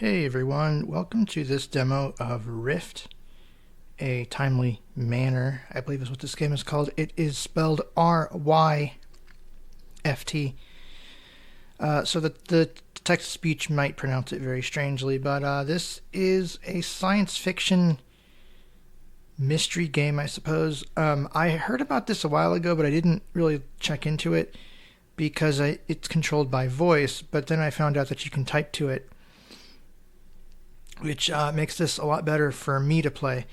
Hey everyone, welcome to this demo of RYFT, a timely manner, I believe is what this game is called. It is spelled RYFT. So the text-to-speech might pronounce it very strangely, but this is a science fiction mystery game, I suppose. I heard about this a while ago, but I didn't really check into it because it's controlled by voice, but then I found out that you can type to it, which makes this a lot better for me to play.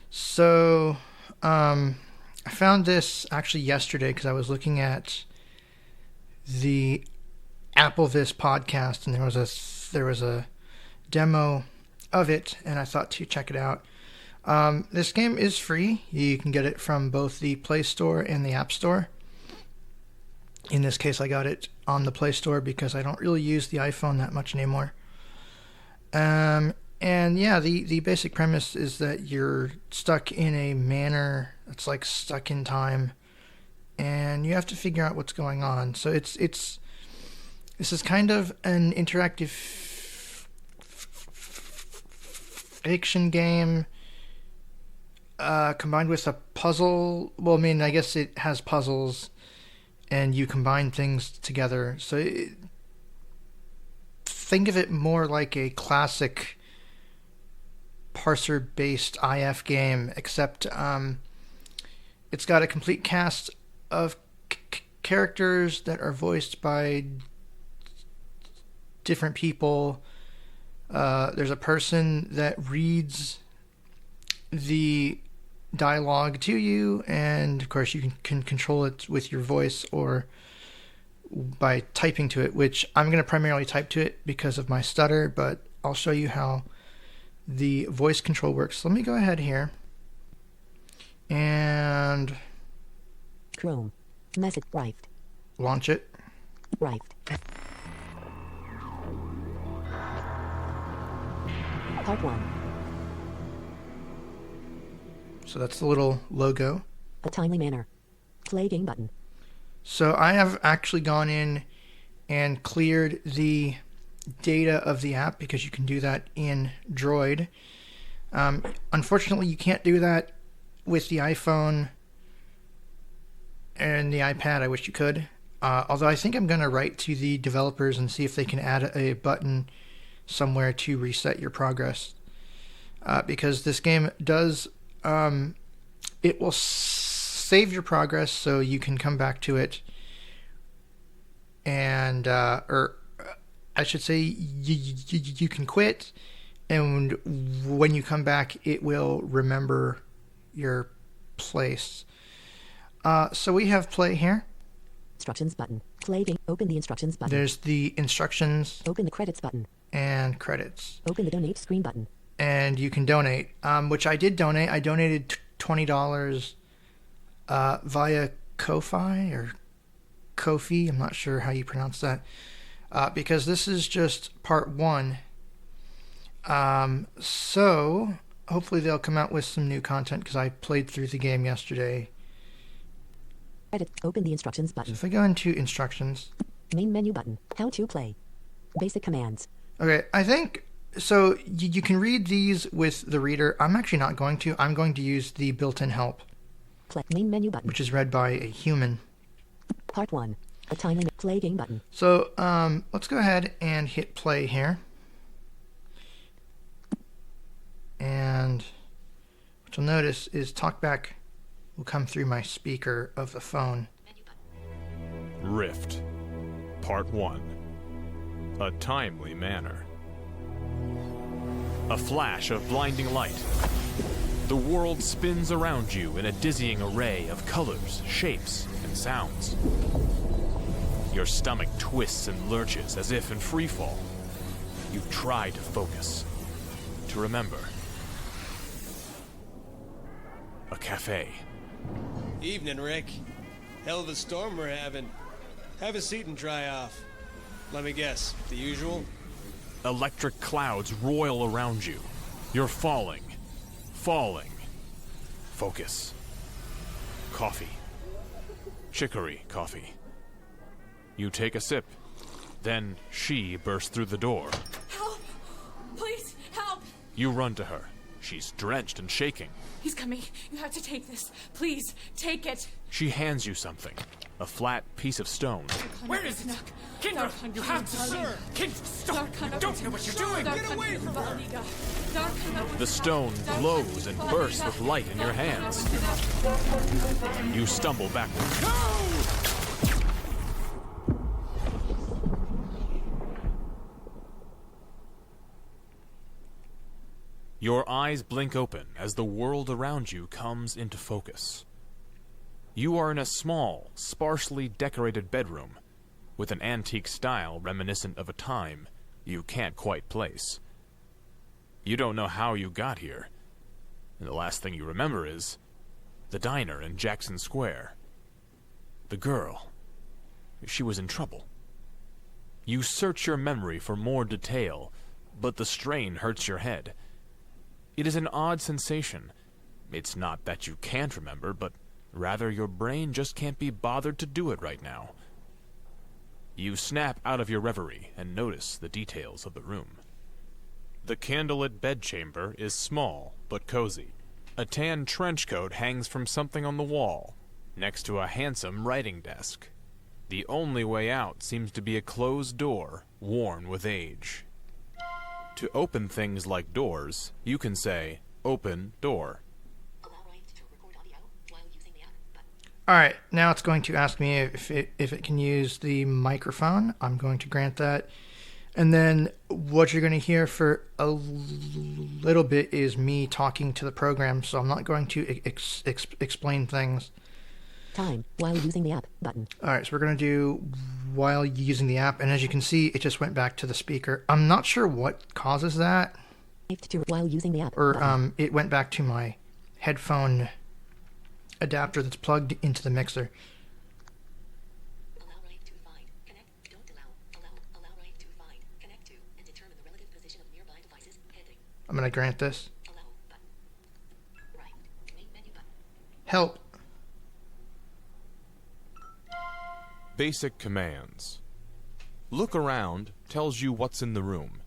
So I found this actually yesterday because I was looking at the Applevis podcast, and there was a demo of it, and I thought to check it out. This game is free. You can get it from both the Play Store and the App Store. In this case, I got it on the Play Store because I don't really use the iPhone that much anymore. And yeah, the basic premise is that you're stuck in a manor that's like stuck in time, and you have to figure out what's going on. So this is kind of an interactive fiction game combined with a puzzle. Well, I mean, I guess it has puzzles, and you combine things together. So think of it more like a classic parser-based IF game, except it's got a complete cast of characters that are voiced by different people. There's a person that reads the dialogue to you, and of course you can control it with your voice or by typing to it, which I'm going to primarily type to it because of my stutter, but I'll show you how the voice control works. Let me go ahead here and Chrome message RYFT. Launch it. RYFT. Part 1. So that's the little logo. A timely manner. Play game button. So I have actually gone in and cleared the data of the app because you can do that in Droid. Unfortunately, you can't do that with the iPhone and the iPad. I wish you could. Although I think I'm going to write to the developers and see if they can add a button somewhere to reset your progress. Because this game does... it will save your progress so you can come back to it and... or I should say you can quit, and when you come back, it will remember your place. So we have play here. Instructions button. Play game. Open the instructions button. There's the instructions. Open the credits button. And credits. Open the donate screen button. And you can donate, which I did donate. I donated $20 via Ko-Fi or Ko-fi. I'm not sure how you pronounce that. Because this is just part 1. So hopefully they'll come out with some new content because I played through the game yesterday. Edit. Open the instructions button. So if I go into instructions. Main menu button. How to play. Basic commands. Okay, I think, so you can read these with the reader. I'm actually not going to. I'm going to use the built-in help. Play. Main menu button. Which is read by a human. Part 1. A timely play game button. So let's go ahead and hit play here. And what you'll notice is talkback will come through my speaker of the phone. RYFT, Part 1. A timely manner. A flash of blinding light. The world spins around you in a dizzying array of colors, shapes, and sounds. Your stomach twists and lurches as if in free fall. You try to focus, to remember. A cafe. Evening, Rick. Hell of a storm we're having. Have a seat and dry off. Let me guess, the usual? Electric clouds roil around you. You're falling. Falling. Focus. Coffee. Chicory coffee. You take a sip. Then she bursts through the door. Help! Please! You run to her. She's drenched and shaking. He's coming. You have to take this. Please, take it. She hands you something. A flat piece of stone. Where is it? Kendra, you have to, sir! Kendra, stop! You don't know what you're doing! Get away from her! The stone glows and bursts with light in your hands. You stumble backwards. No! Your eyes blink open as the world around you comes into focus. You are in a small, sparsely decorated bedroom with an antique style reminiscent of a time you can't quite place. You don't know how you got here, and the last thing you remember is the diner in Jackson Square. The girl. She was in trouble. You search your memory for more detail, but the strain hurts your head. It is an odd sensation. It's not that you can't remember, but rather your brain just can't be bothered to do it right now. You snap out of your reverie and notice the details of the room. The candlelit bedchamber is small but cozy. A tan trench coat hangs from something on the wall, next to a handsome writing desk. The only way out seems to be a closed door, worn with age. To open things like doors, you can say, "Open door." Alright, now it's going to ask me if it can use the microphone. I'm going to grant that. And then what you're going to hear for a little bit is me talking to the program, so I'm not going to explain things. Time while using the app button. Alright, so we're going to do while using the app, and as you can see, it just went back to the speaker. I'm not sure what causes that. While using the app Or button. it went back to my headphone adapter that's plugged into the mixer. Allow RYFT to find, connect, don't allow RYFT to find, connect to, and determine the relative position of nearby devices, heading. I'm going to grant this. Allow button. Right, main menu button. Help. Basic commands. Look around tells you what's in the room.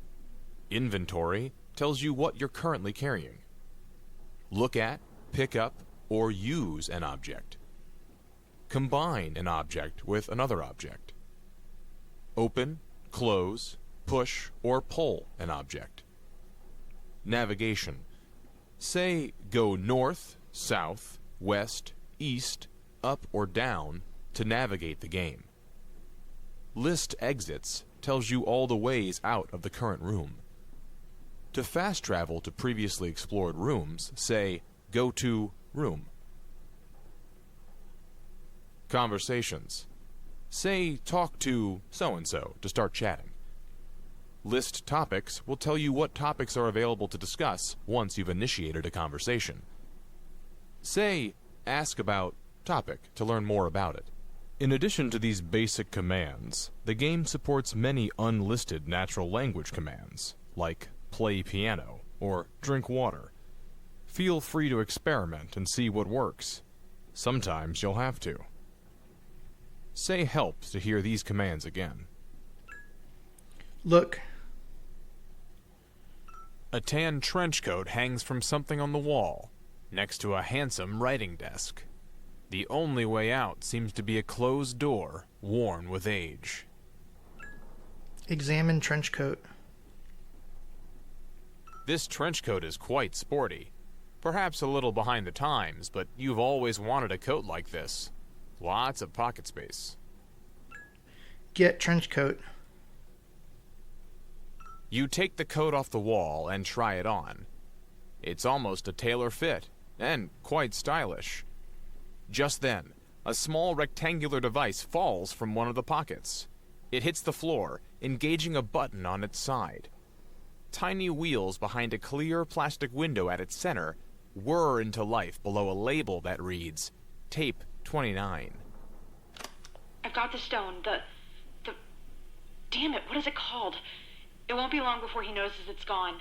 Inventory tells you what you're currently carrying. Look at, pick up, or use an object. Combine an object with another object. Open, close, push, or pull an object. Navigation. Say go north, south, west, east, up, or down to navigate the game. List exits tells you all the ways out of the current room. To fast travel to previously explored rooms, say go to room. Conversations. Say talk to so-and-so to start chatting. List topics will tell you what topics are available to discuss once you've initiated a conversation. Say ask about topic to learn more about it. In addition to these basic commands, the game supports many unlisted natural language commands, like play piano or drink water. Feel free to experiment and see what works. Sometimes you'll have to. Say help to hear these commands again. Look. A tan trench coat hangs from something on the wall, next to a handsome writing desk. The only way out seems to be a closed door, worn with age. Examine trench coat. This trench coat is quite sporty. Perhaps a little behind the times, but you've always wanted a coat like this. Lots of pocket space. Get trench coat. You take the coat off the wall and try it on. It's almost a tailor fit, and quite stylish. Just then, a small rectangular device falls from one of the pockets. It hits the floor, engaging a button on its side. Tiny wheels behind a clear plastic window at its center whir into life below a label that reads, Tape 29. I've got the stone. The... Damn it, what is it called? It won't be long before he notices it's gone.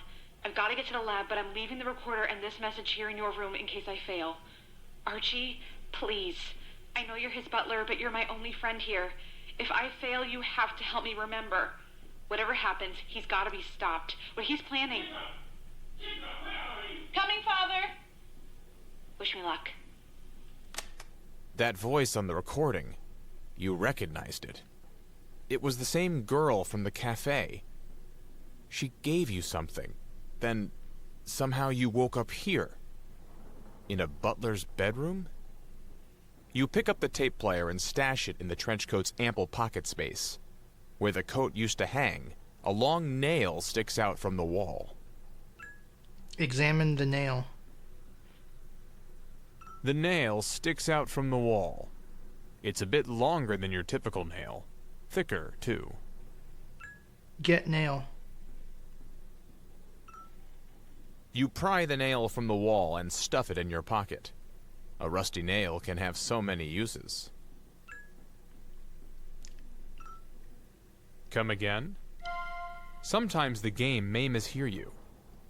I've got to get to the lab, but I'm leaving the recorder and this message here in your room in case I fail. Archie, please. I know you're his butler, but you're my only friend here. If I fail, you have to help me remember. Whatever happens, he's got to be stopped. What he's planning... Coming, Father. Wish me luck. That voice on the recording, you recognized it. It was the same girl from the cafe. She gave you something. Then, somehow you woke up here. In a butler's bedroom? You pick up the tape player and stash it in the trench coat's ample pocket space. Where the coat used to hang, a long nail sticks out from the wall. Examine the nail. The nail sticks out from the wall. It's a bit longer than your typical nail. Thicker, too. Get nail. You pry the nail from the wall and stuff it in your pocket. A rusty nail can have so many uses. Come again? Sometimes the game may mishear you.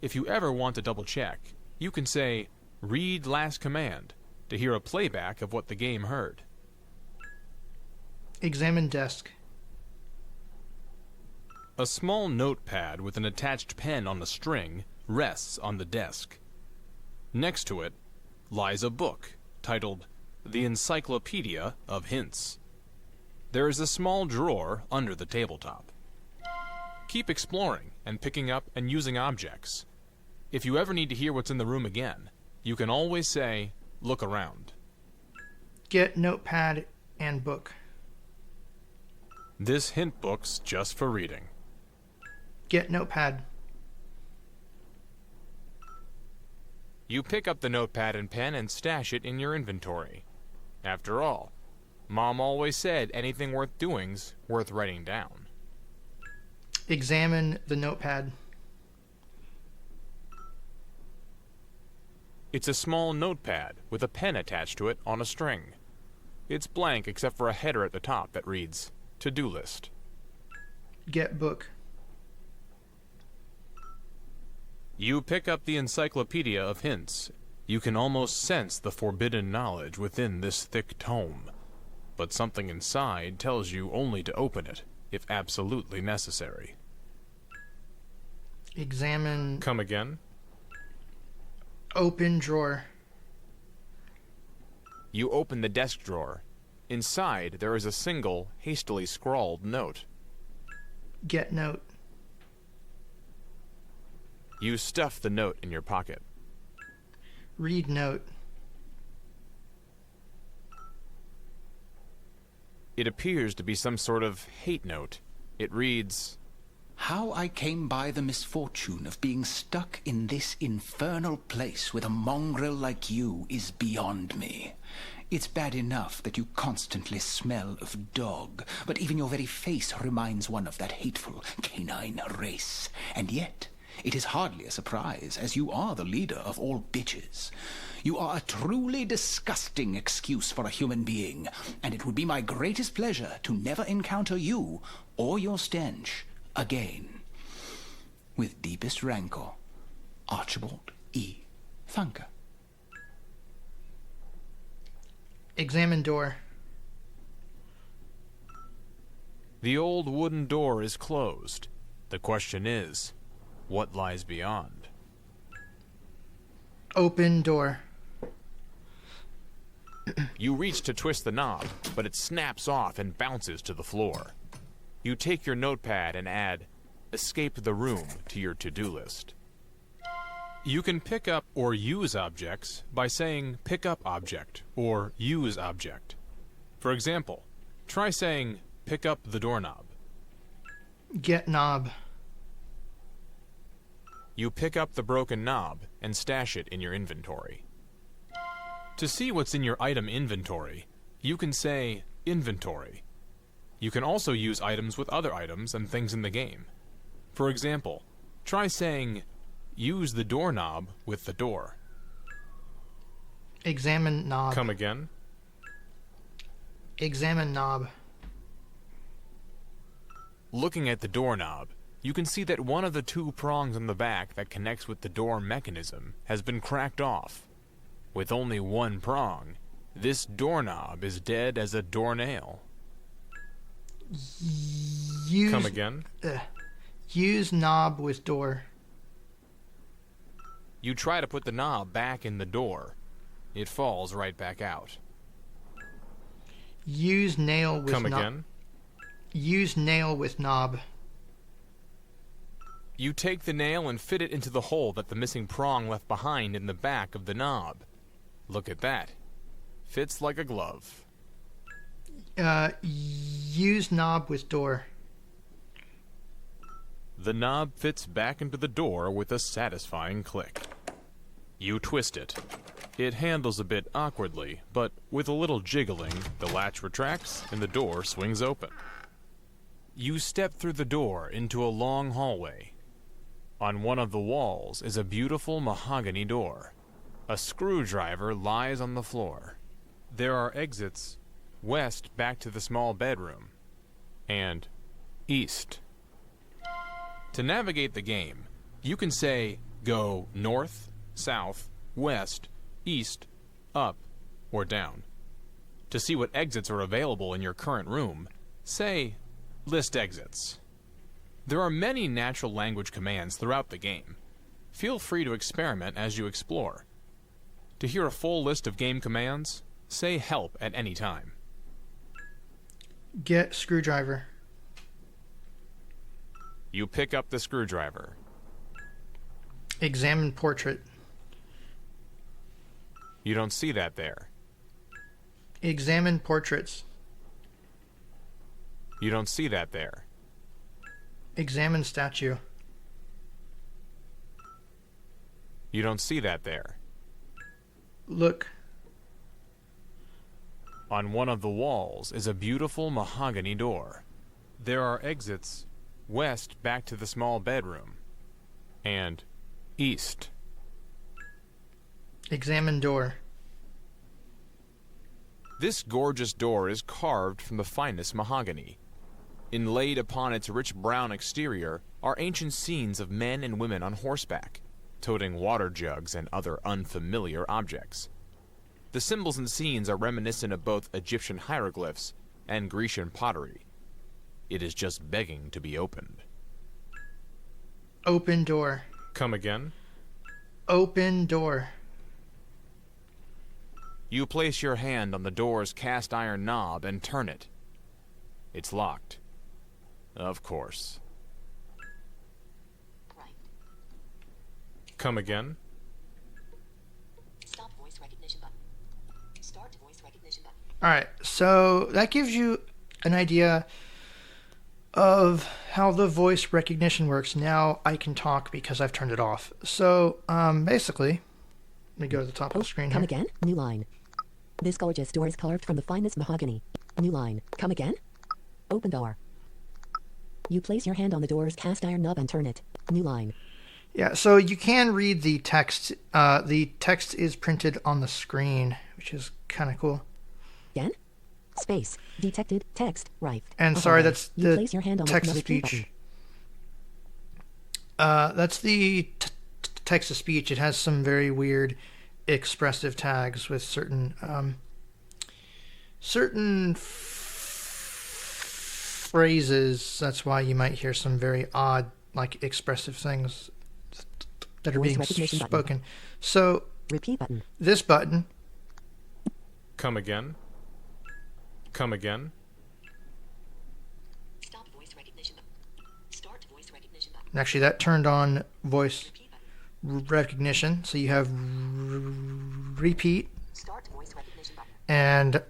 If you ever want to double check, you can say, "Read last command," to hear a playback of what the game heard. Examine desk. A small notepad with an attached pen on a string rests on the desk. Next to it lies a book titled The Encyclopedia of Hints. There is a small drawer under the tabletop. Keep exploring and picking up and using objects. If you ever need to hear what's in the room again, you can always say, "Look around." Get notepad and book. This hint book's just for reading. Get notepad. You pick up the notepad and pen and stash it in your inventory. After all, Mom always said anything worth doing's worth writing down. Examine the notepad. It's a small notepad with a pen attached to it on a string. It's blank except for a header at the top that reads, "To-do list." Get book. You pick up the Encyclopedia of Hints. You can almost sense the forbidden knowledge within this thick tome. But something inside tells you only to open it, if absolutely necessary. Examine. Come again? Open drawer. You open the desk drawer. Inside, there is a single, hastily scrawled note. Get note. You stuff the note in your pocket. Read note. It appears to be some sort of hate note. It reads, "How I came by the misfortune of being stuck in this infernal place with a mongrel like you is beyond me. It's bad enough that you constantly smell of dog, but even your very face reminds one of that hateful canine race. And yet, it is hardly a surprise, as you are the leader of all bitches. You are a truly disgusting excuse for a human being, and it would be my greatest pleasure to never encounter you or your stench again. With deepest rancor, Archibald E. Thunker." Examine door. The old wooden door is closed. The question is, what lies beyond? Open door. You reach to twist the knob, but it snaps off and bounces to the floor. You take your notepad and add, "Escape the room" to your to-do list. You can pick up or use objects by saying "pick up object" or "use object." For example, try saying "pick up the doorknob." Get knob. You pick up the broken knob and stash it in your inventory. To see what's in your item inventory, you can say "inventory." You can also use items with other items and things in the game. For example, try saying "use the doorknob with the door." Examine knob. Come again? Examine knob. Looking at the doorknob, you can see that one of the two prongs on the back that connects with the door mechanism has been cracked off. With only one prong, this doorknob is dead as a doornail. Use. Come again? Use knob with door. You try to put the knob back in the door. It falls right back out. Use nail with Come again. Use nail with knob. You take the nail and fit it into the hole that the missing prong left behind in the back of the knob. Look at that. Fits like a glove. Use knob with door. The knob fits back into the door with a satisfying click. You twist it. It handles a bit awkwardly, but with a little jiggling, the latch retracts and the door swings open. You step through the door into a long hallway. On one of the walls is a beautiful mahogany door. A screwdriver lies on the floor. There are exits west back to the small bedroom, and east. To navigate the game, you can say go north, south, west, east, up, or down. To see what exits are available in your current room, say list exits. There are many natural language commands throughout the game. Feel free to experiment as you explore. To hear a full list of game commands, say help at any time. Get screwdriver. You pick up the screwdriver. Examine portrait. You don't see that there. Examine portraits. You don't see that there. Examine statue. You don't see that there. Look. On one of the walls is a beautiful mahogany door. There are exits west back to the small bedroom, and east. Examine door. This gorgeous door is carved from the finest mahogany. Inlaid upon its rich brown exterior are ancient scenes of men and women on horseback, toting water jugs and other unfamiliar objects. The symbols and scenes are reminiscent of both Egyptian hieroglyphs and Grecian pottery. It is just begging to be opened. Open door. Come again? Open door. You place your hand on the door's cast iron knob and turn it. It's locked. Of course. Right. Come again? Stop voice recognition button. Start voice recognition button. Alright, so that gives you an idea of how the voice recognition works. Now I can talk because I've turned it off. So, basically, let me go to the top of the screen Come here. again? New line. This gorgeous door is carved from the finest mahogany. New line. Come again? Open door. You place your hand on the door's cast iron knob and turn it. New line. Yeah, so you can read the text. The text is printed on the screen, which is kind of cool. Again? Space. Detected. Text. Right. And sorry, that's You the place your hand on text to the repeat speech. That's the text to speech. It has some very weird expressive tags with certain phrases. That's why you might hear some very odd, like, expressive things that are Voice being recognition button. spoken. So Repeat button. this button, Come again? Come again? Stop voice recognition button. Start voice recognition button. and actually that turned on voice Repeat button. recognition. So you have repeat, Start voice recognition button. and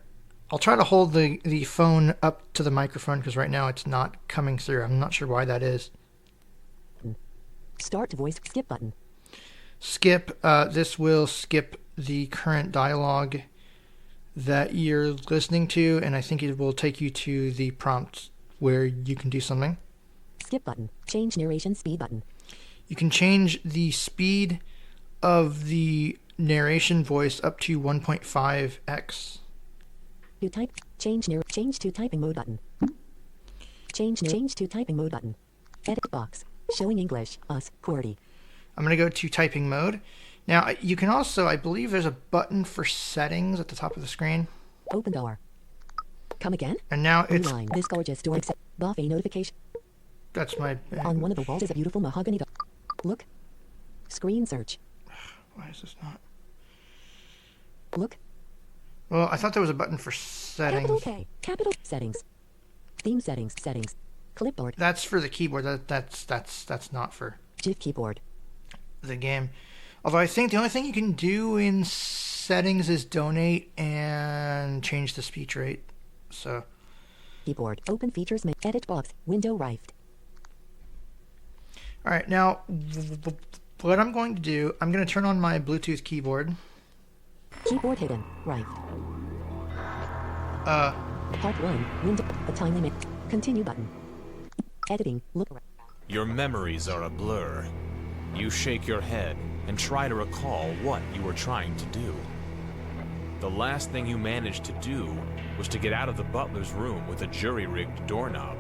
I'll try to hold the phone up to the microphone because right now it's not coming through. I'm not sure why that is. Start voice skip button. Skip. This will skip the current dialogue that you're listening to, and I think it will take you to the prompt where you can do something. Skip button. Change narration speed button. You can change the speed of the narration voice up to 1.5x. To type. Change to typing mode button. Change to typing mode button. Edit box. Showing English. Us. QWERTY. I'm going to go to typing mode. Now, you can also, I believe there's a button for settings at the top of the screen. Open door. Come again? And now New it's, line. This gorgeous door accept. Buffet notification. that's my, On one of the walls is a beautiful mahogany door. Look. Screen search. Why is this not? Look. Well, I thought there was a button for settings. Capital K. Capital settings. Theme settings. Settings. Clipboard. That's for the keyboard. That's not for Shift keyboard. the game. Although I think the only thing you can do in settings is donate and change the speech rate. So. Keyboard. Open features. Edit box. Window RYFT. All right. Now, what I'm going to do, I'm going to turn on my Bluetooth keyboard. Keyboard hidden. RYFT. Part 1. Window. A time limit. Continue button. Editing. Look around. Your memories are a blur. You shake your head and try to recall what you were trying to do. The last thing you managed to do was to get out of the butler's room with a jury-rigged doorknob.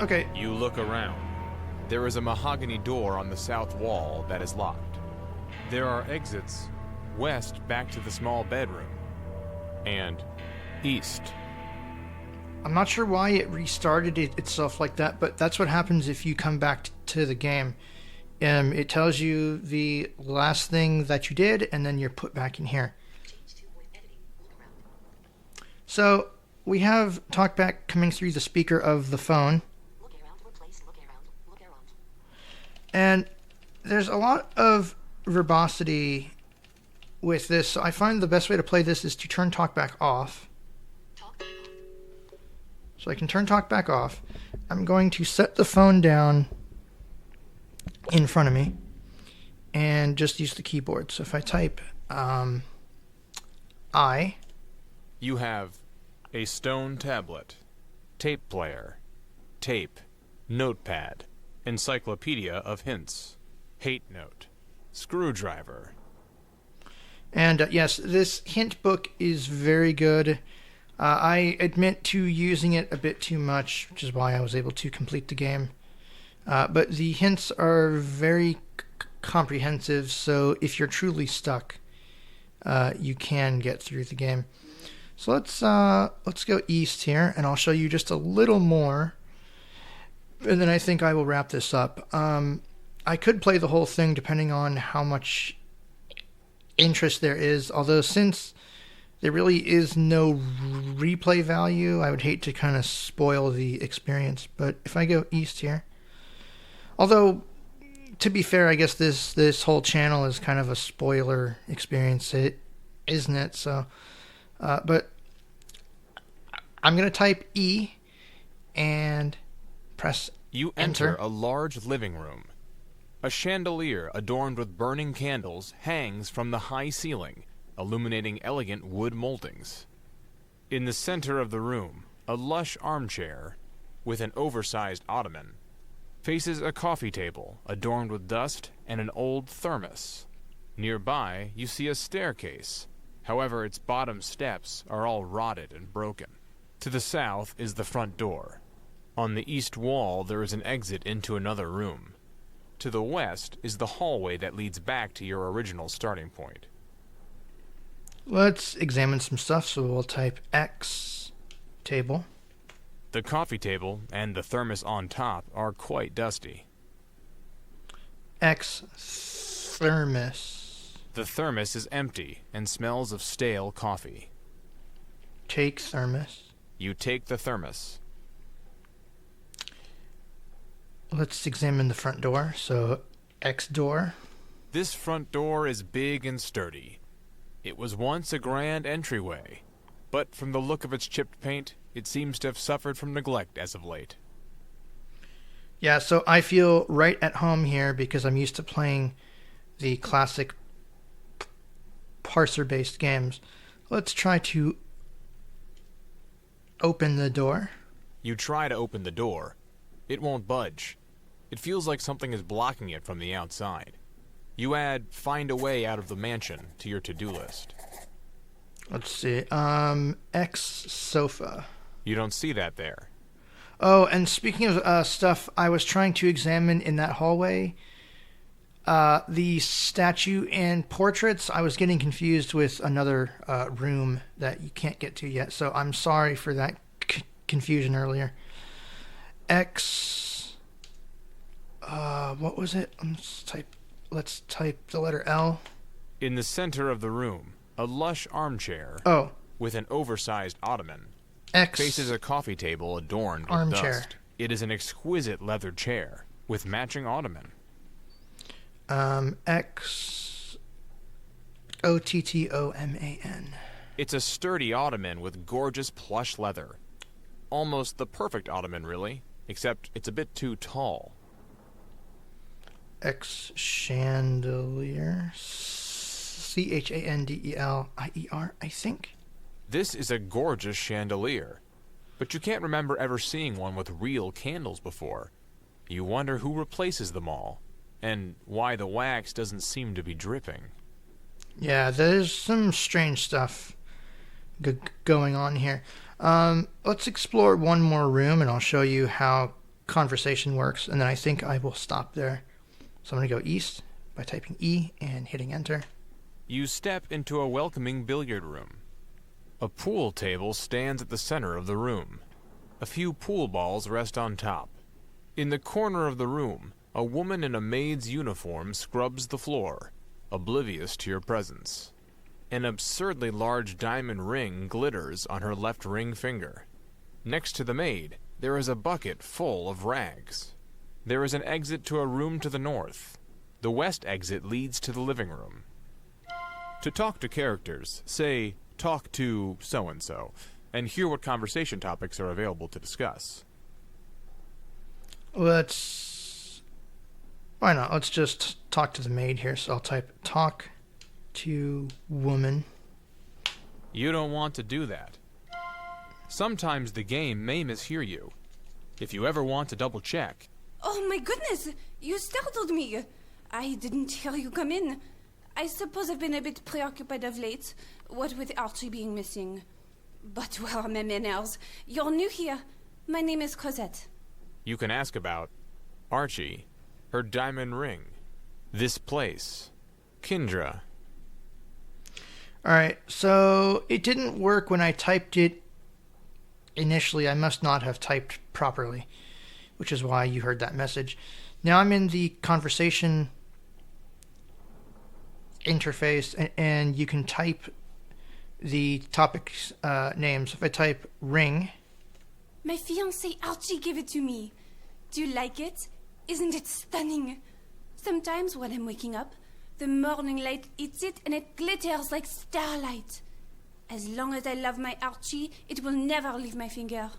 Okay. You look around. There is a mahogany door on the south wall that is locked. There are exits west back to the small bedroom, and east. I'm not sure why it restarted itself like that, but that's what happens if you come back to the game. It tells you the last thing that you did, and then you're put back in here. So we have talkback coming through the speaker of the phone. And there's a lot of verbosity with this. So I find the best way to play this is to turn talkback off. So I can turn talkback off. I'm going to set the phone down in front of me and just use the keyboard. So if I type I. You have a stone tablet, tape player, tape, notepad, encyclopedia of hints, hate note, screwdriver. And yes, this hint book is very good. I admit to using it a bit too much, which is why I was able to complete the game. But the hints are very comprehensive, so if you're truly stuck, you can get through the game. So let's go east here, and I'll show you just a little more, and then I think I will wrap this up. I could play the whole thing depending on how much interest there is, although since there really is no replay value, I would hate to kind of spoil the experience. But if I go east here, although to be fair, I guess this whole channel is kind of a spoiler experience, isn't it? So, but I'm gonna type E and press You enter a large living room. A chandelier adorned with burning candles hangs from the high ceiling, illuminating elegant wood moldings. In the center of the room, a lush armchair with an oversized ottoman faces a coffee table adorned with dust and an old thermos. Nearby, you see a staircase. However, its bottom steps are all rotted and broken. To the south is the front door. On the east wall, there is an exit into another room. To the west is the hallway that leads back to your original starting point. Let's examine some stuff, so we'll type X table. The coffee table and the thermos on top are quite dusty. X thermos. The thermos is empty and smells of stale coffee. Take thermos. You take the thermos. Let's examine the front door, so X door. This front door is big and sturdy. It was once a grand entryway, but from the look of its chipped paint, it seems to have suffered from neglect as of late. Yeah, so I feel right at home here because I'm used to playing the classic parser-based games. Let's try to open the door. You try to open the door. It won't budge. It feels like something is blocking it from the outside. You add find a way out of the mansion to your to-do list. Let's see. X sofa. You don't see that there. Oh, and speaking of stuff I was trying to examine in that hallway, the statue and portraits, I was getting confused with another room that you can't get to yet, so I'm sorry for that confusion earlier. X, what was it? Let's type the letter L. In the center of the room, a lush armchair Oh, with an oversized ottoman X. faces a coffee table adorned with Armchair. dust. It is an exquisite leather chair with matching ottoman. X. OTTOMAN. It's a sturdy ottoman with gorgeous plush leather. Almost the perfect ottoman, really, except it's a bit too tall. X chandelier. CHANDELIER, I think. This is a gorgeous chandelier, but you can't remember ever seeing one with real candles before. You wonder who replaces them all, and why the wax doesn't seem to be dripping. Yeah, there's some strange stuff going on here. Let's explore one more room, and I'll show you how conversation works, and then I think I will stop there. So I'm going to go east by typing E and hitting enter. You step into a welcoming billiard room. A pool table stands at the center of the room. A few pool balls rest on top. In the corner of the room, a woman in a maid's uniform scrubs the floor, oblivious to your presence. An absurdly large diamond ring glitters on her left ring finger. Next to the maid, there is a bucket full of rags. There is an exit to a room to the north. The west exit leads to the living room. To talk to characters, say, talk to so-and-so, and hear what conversation topics are available to discuss. Why not? Let's just talk to the maid here. So I'll type talk to woman. You don't want to do that. Sometimes the game may mishear you. If you ever want to double check. Oh my goodness, you startled me. I didn't hear you come in. I suppose I've been a bit preoccupied of late, what with Archie being missing. But where are my manners? You're new here. My name is Cosette. You can ask about Archie, her diamond ring, this place, Kindra. Alright, so it didn't work when I typed it initially. I must not have typed properly, which is why you heard that message. Now I'm in the conversation interface, and you can type the topic's names. If I type ring. My fiancé Archie gave it to me. Do you like it? Isn't it stunning? Sometimes when I'm waking up, the morning light hits it and it glitters like starlight. As long as I love my Archie, it will never leave my finger.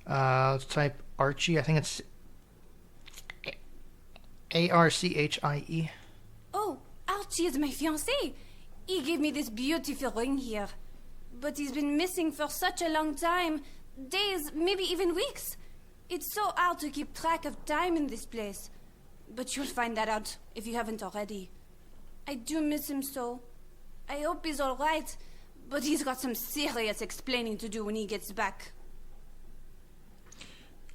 Let's type Archie. I think it's ARCHIE. Oh, Archie is my fiancé. He gave me this beautiful ring here. But he's been missing for such a long time. Days, maybe even weeks. It's so hard to keep track of time in this place. But you'll find that out if you haven't already. I do miss him so. I hope he's all right, but he's got some serious explaining to do when he gets back.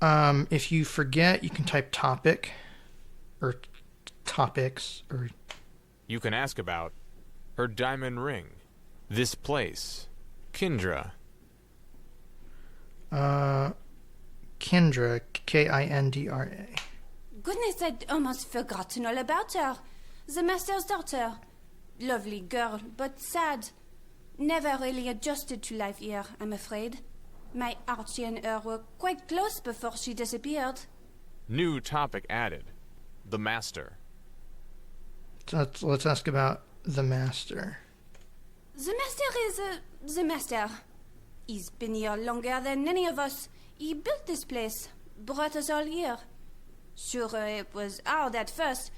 If you forget, you can type topic or topics or... You can ask about her diamond ring, this place, Kindra. Kindra, Kindra. Goodness, I'd almost forgotten all about her. The master's daughter. Lovely girl, but sad. Never really adjusted to life here, I'm afraid. My Archie and her were quite close before she disappeared. New topic added. The master. So let's ask about the master. The master is the master. He's been here longer than any of us. He built this place, brought us all here. Sure, it was hard at first,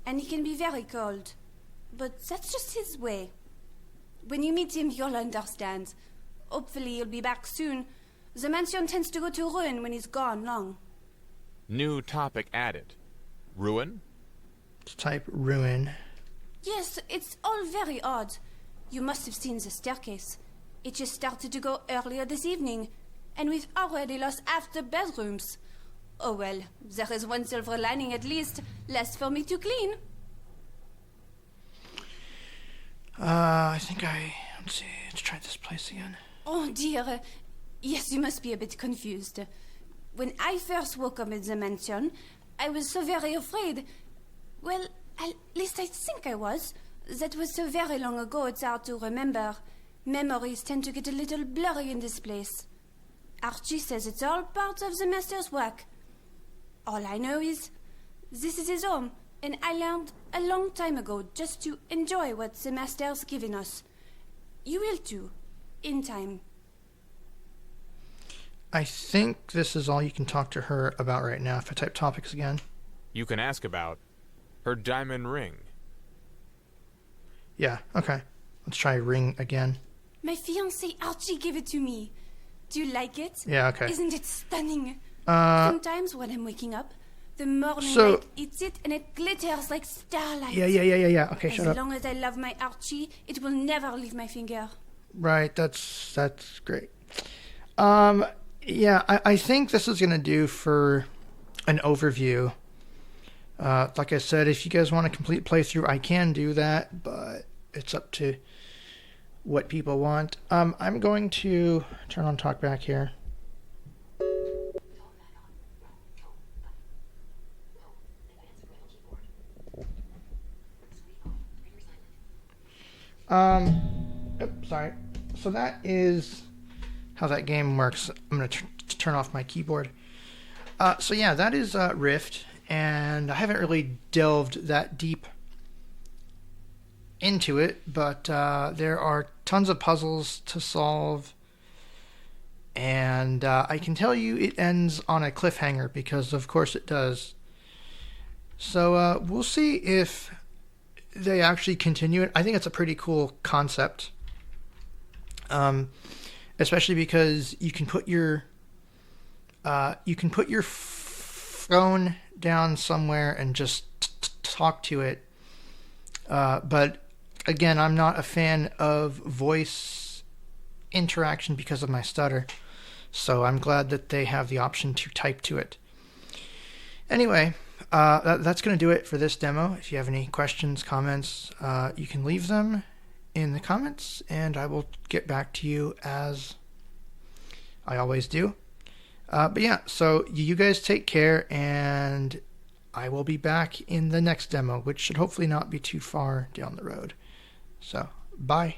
and he can be very cold. But that's just his way. When you meet him, you'll understand. Hopefully he'll be back soon. The mansion tends to go to ruin when he's gone long. New topic added. Ruin? Let's type ruin. Yes, it's all very odd. You must have seen the staircase. It just started to go earlier this evening, and we've already lost half the bedrooms. Oh well, there is one silver lining at least, less for me to clean. Let's see, let's try this place again. Oh dear, yes, you must be a bit confused. When I first woke up in the mansion, I was so very afraid. Well, at least I think I was. That was so very long ago it's hard to remember. Memories tend to get a little blurry in this place. Archie says it's all part of the Master's work. All I know is this is his home, and I learned a long time ago just to enjoy what the Master's given us. You will too, in time. I think this is all you can talk to her about right now. If I type topics again. You can ask about her diamond ring. Yeah, okay. Let's try ring again. My fiancé Archie gave it to me. Do you like it? Yeah, okay. Isn't it stunning? Sometimes when I'm waking up, the morning light hits it and it glitters like starlight. Yeah. Okay, shut up. As long as I love my Archie, it will never leave my finger. Right, that's great. Yeah, I think this is going to do for an overview. Like I said, if you guys want a complete playthrough, I can do that, but it's up to what people want. I'm going to turn on talkback here. Sorry. So that is how that game works. I'm going to turn off my keyboard. So yeah, that is RYFT, and I haven't really delved that deep into it, but there are tons of puzzles to solve, and I can tell you it ends on a cliffhanger, because of course it does. So we'll see if they actually continue it. I think it's a pretty cool concept, especially because you can put your phone down somewhere and just talk to it. But again, I'm not a fan of voice interaction because of my stutter, so I'm glad that they have the option to type to it. Anyway, that's going to do it for this demo. If you have any questions, comments, you can leave them in the comments, and I will get back to you as I always do. But yeah, so you guys take care, and I will be back in the next demo, which should hopefully not be too far down the road. So, bye.